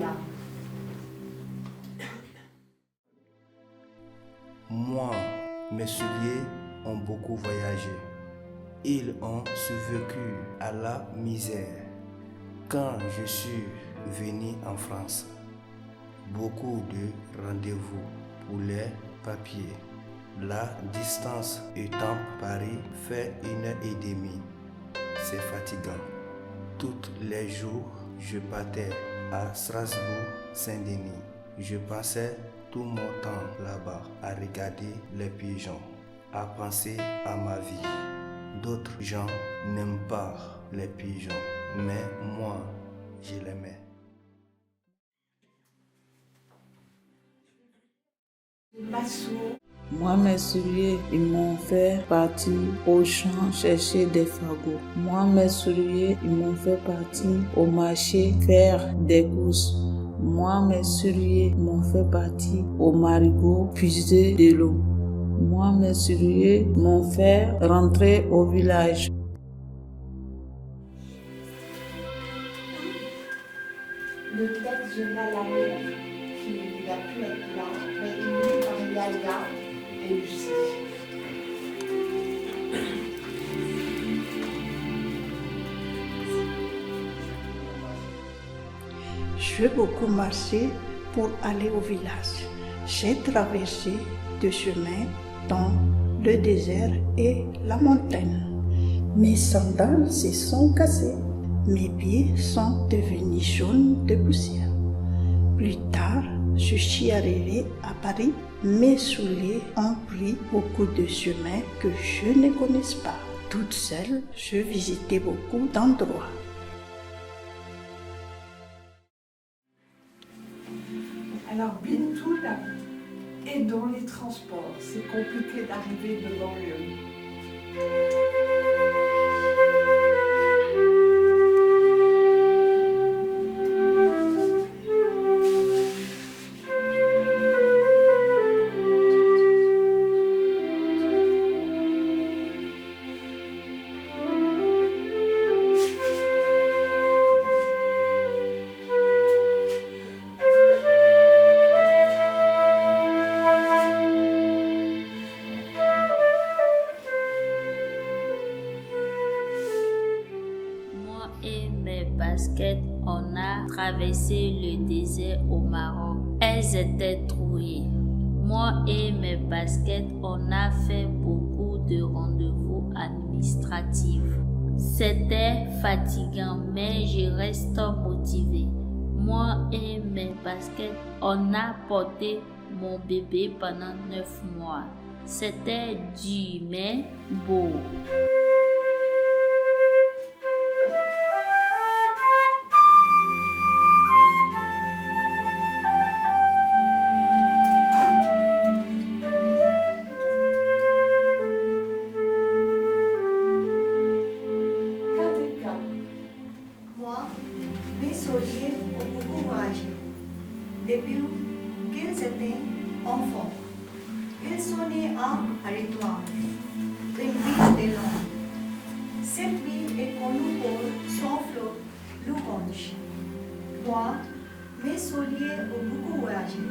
là. Moi, mes souliers ont beaucoup voyagé. Ils ont survécu à la misère. Quand je suis venu en France, beaucoup de rendez-vous pour les papiers. La distance étant-Paris fait 1h30. C'est fatigant. Tous les jours, je partais à Strasbourg-Saint-Denis. Je passais tout mon temps là-bas à regarder les pigeons, à penser à ma vie. D'autres gens n'aiment pas les pigeons, mais moi, je l'aimais. Moi, mes souliers, ils m'ont fait partir au champ chercher des fagots. Moi, mes souliers, ils m'ont fait partir au marché faire des courses. Moi, mes souliers m'ont fait partir au marigot puiser de l'eau. Moi, mes souliers m'ont fait rentrer au village. Le texte journal amour qui a pu être là, mais il est par Yaya et Lucie. J'ai beaucoup marché pour aller au village. J'ai traversé deux chemins dans le désert et la montagne. Mes sandales se sont cassées. Mes pieds sont devenus jaunes de poussière. Plus tard, je suis arrivée à Paris. Mes souliers ont pris beaucoup de chemins que je ne connais pas. Toute seule, je visitais beaucoup d'endroits. Alors Bintou là, est dans les transports. C'est compliqué d'arriver devant eux. Et mes baskets, on a traversé le désert au Maroc. Elles étaient trouées. Moi et mes baskets, on a fait beaucoup de rendez-vous administratifs. C'était fatigant, mais je reste motivée. Moi et mes baskets, on a porté mon bébé pendant 9 mois. C'était dur, mais beau. Mes souliers ont beaucoup voyagé. Depuis qu'ils étaient enfants, ils sont nés à Haridwar, une ville de Londres. Cette ville est connue pour son fleuve Lugansk. Moi, mes souliers ont beaucoup voyagé.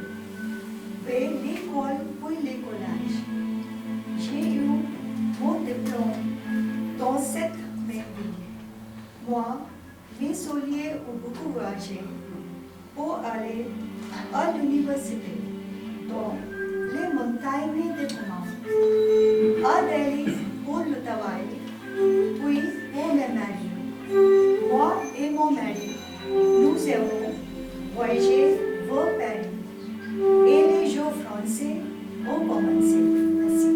Fait l'école puis le collège. J'ai eu mon diplôme dans cette même ville. Moi, mes souliers ont beaucoup voyagé pour aller à l'université, dans les montagnes de Kumam, à Delhi pour le travail, puis pour me marier. Moi et mon mari, nous avons voyagé vers Paris et les jours français ont commencé. Merci.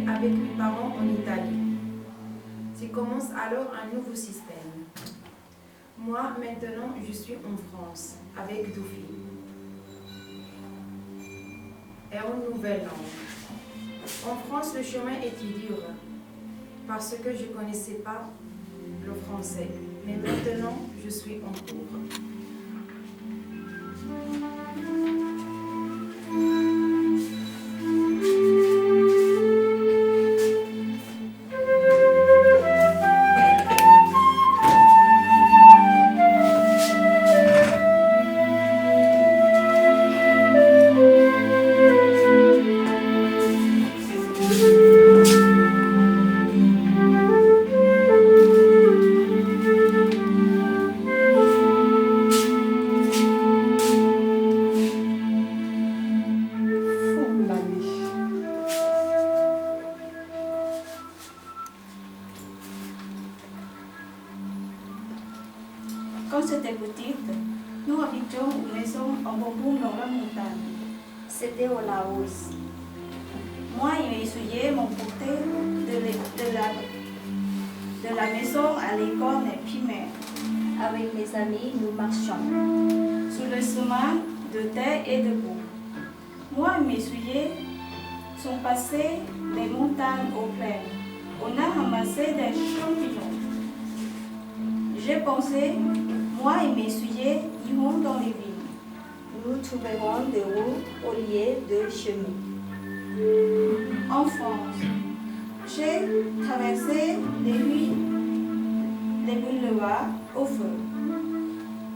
Avec mes parents en Italie. Je commence alors un nouveau système. Moi, maintenant, je suis en France avec 2 filles et une nouvelle langue. En France, le chemin était dur parce que je ne connaissais pas le français. mais maintenant je suis en cours. Quand j'étais petite, nous habitions une maison en bambou dans la montagne. C'était au Laos. Moi et mes souliers m'ont porté de la maison à l'école primaire. Avec mes amis, nous marchions sur le chemin de terre et de boue. Moi et mes souliers sont passés des montagnes aux plaines. On a ramassé des champignons. J'ai pensé, moi et mes souliers irons dans les villes. Nous trouverons des routes au lieu de chemins. En France, j'ai traversé les boulevards au feu.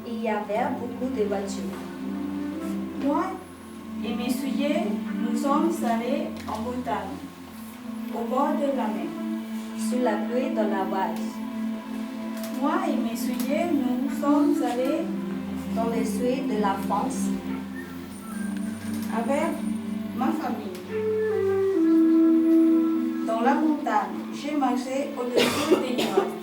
Il y avait beaucoup de voitures. Moi et mes souliers, nous sommes allés en Bretagne, au bord de la mer, sous la pluie dans la vase. Moi et mes souliers, nous sommes allés dans les sud de la France avec ma famille. Dans la montagne, j'ai marché au-dessus des nuages.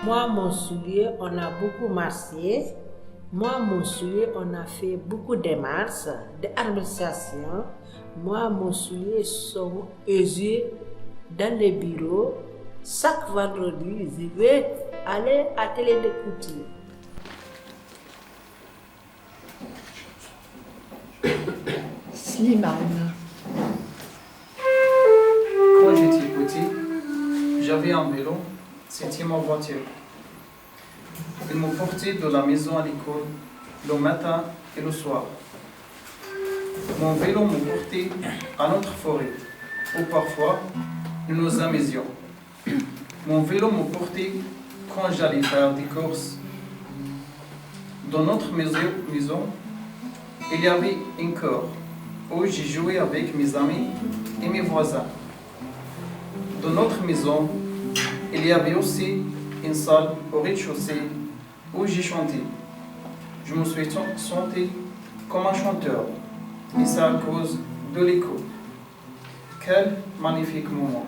Moi, mon soulier, on a beaucoup marché. Moi, mon soulier, on a fait beaucoup de démarches, d'administration. Moi, mon soulier sont usés dans les bureaux. Chaque vendredi, je vais aller à l'atelier de couture. Slimane. Quand j'étais petit, j'avais un vélo, c'était ma voiture. Il me portait de la maison à l'école le matin et le soir. Mon vélo me portait à notre forêt, où parfois nous nous amusions. Mon vélo me portait quand j'allais faire des courses. Dans notre maison, il y avait une cour où j'ai joué avec mes amis et mes voisins. Dans notre maison, il y avait aussi une salle au rez-de-chaussée où j'ai chanté. Je me suis senti comme un chanteur, et c'est à cause de l'écho. Quel magnifique moment!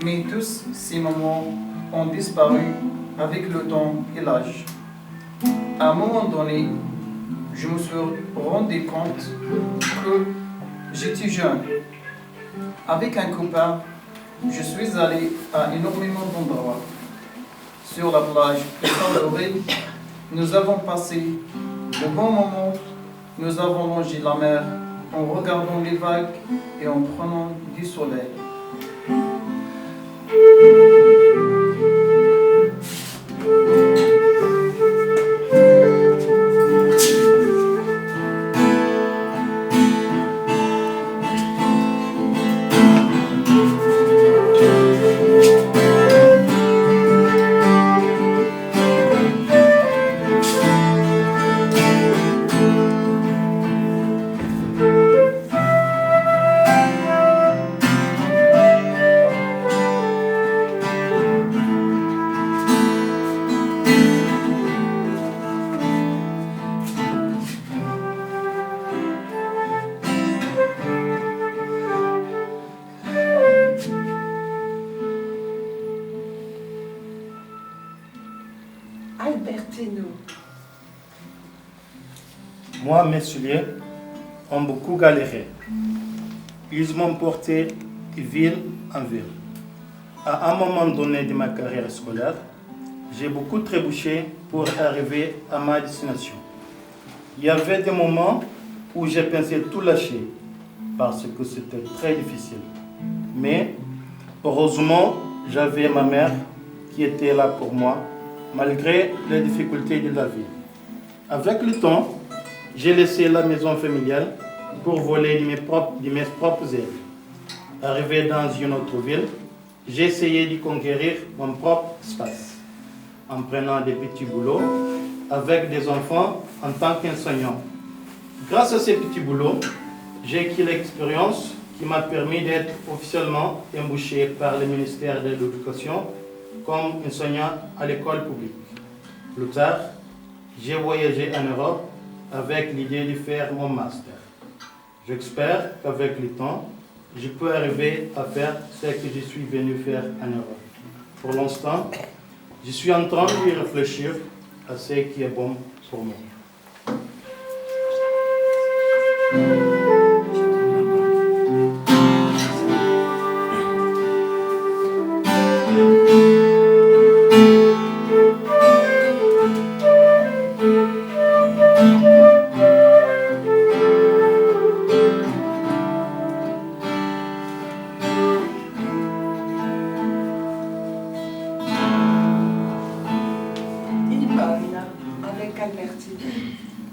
Mais tous ces moments ont disparu avec le temps et l'âge. À un moment donné, je me suis rendu compte que j'étais jeune. Avec un copain, je suis allé à énormément d'endroits. Sur la plage de Saint-Laurent, nous avons passé de bons moments nous avons longé la mer en regardant les vagues et en prenant du soleil. Albertino. Moi, mes souliers ont beaucoup galéré. Ils m'ont porté de ville en ville. À un moment donné de ma carrière scolaire, j'ai beaucoup trébuché pour arriver à ma destination. Il y avait des moments où j'ai pensé tout lâcher parce que c'était très difficile. Mais heureusement, j'avais ma mère qui était là pour moi malgré les difficultés de la vie. Avec le temps, j'ai laissé la maison familiale pour voler de mes propres ailes. Arrivé dans une autre ville, j'ai essayé de conquérir mon propre espace en prenant des petits boulots avec des enfants en tant qu'enseignant. Grâce à ces petits boulots, j'ai acquis l'expérience qui m'a permis d'être officiellement embauché par le ministère de l'Éducation comme enseignant à l'école publique. Plus tard, j'ai voyagé en Europe avec l'idée de faire mon master. J'espère qu'avec le temps, je peux arriver à faire ce que je suis venu faire en Europe. Pour l'instant, je suis en train de réfléchir à ce qui est bon pour moi.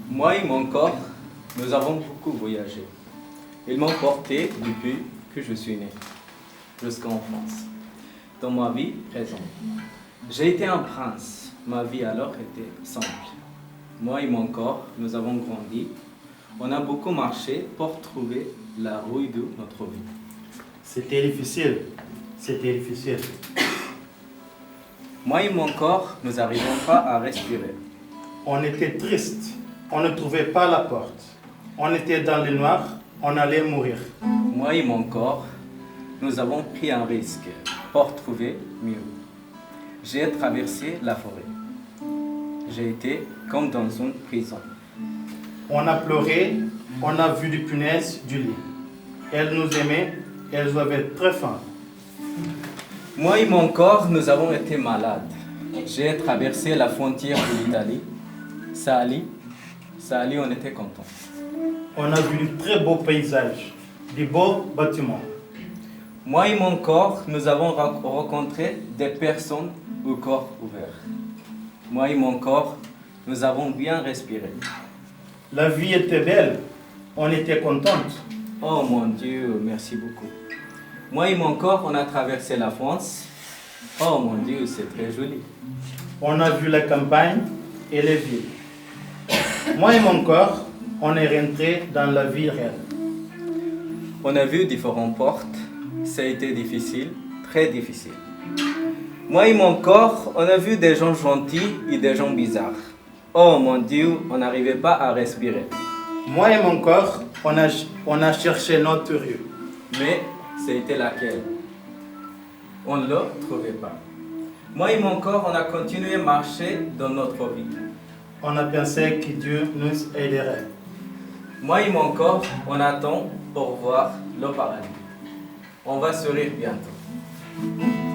Moi et mon corps, nous avons beaucoup voyagé. Ils m'ont porté depuis que je suis né, jusqu'en France. Dans ma vie présente, j'ai été un prince. Ma vie alors était simple. Moi et mon corps, nous avons grandi. On a beaucoup marché pour trouver la route de notre vie. C'était difficile. C'était difficile. Moi et mon corps, nous n'arrivons pas à respirer. On était triste. On ne trouvait pas la porte. On était dans le noir. On allait mourir. Moi et mon corps, nous avons pris un risque pour trouver mieux. J'ai traversé la forêt. J'ai été comme dans une prison. On a pleuré. On a vu des punaises du lit. Elles nous aimaient. Elles avaient très faim. Moi et mon corps, nous avons été malades. J'ai traversé la frontière de l'Italie. Sali, on était contents. On a vu de très beaux paysages, de beaux bâtiments. Moi et mon corps, nous avons rencontré des personnes au corps ouvert. Moi et mon corps, nous avons bien respiré. La vie était belle, on était contents. Oh mon Dieu, merci beaucoup. Moi et mon corps, on a traversé la France. Oh mon Dieu, c'est très joli. On a vu la campagne et les villes. Moi et mon corps, on est rentré dans la vie réelle. On a vu différentes portes. Ça a été difficile, très difficile. Moi et mon corps, on a vu des gens gentils et des gens bizarres. Oh mon Dieu, on n'arrivait pas à respirer. Moi et mon corps, on a cherché notre rue. Mais c'était laquelle? On ne le trouvait pas. Moi et mon corps, on a continué à marcher dans notre vie. On a pensé que Dieu nous aiderait. Moi et mon corps, on attend pour voir le paradis. On va sourire bientôt.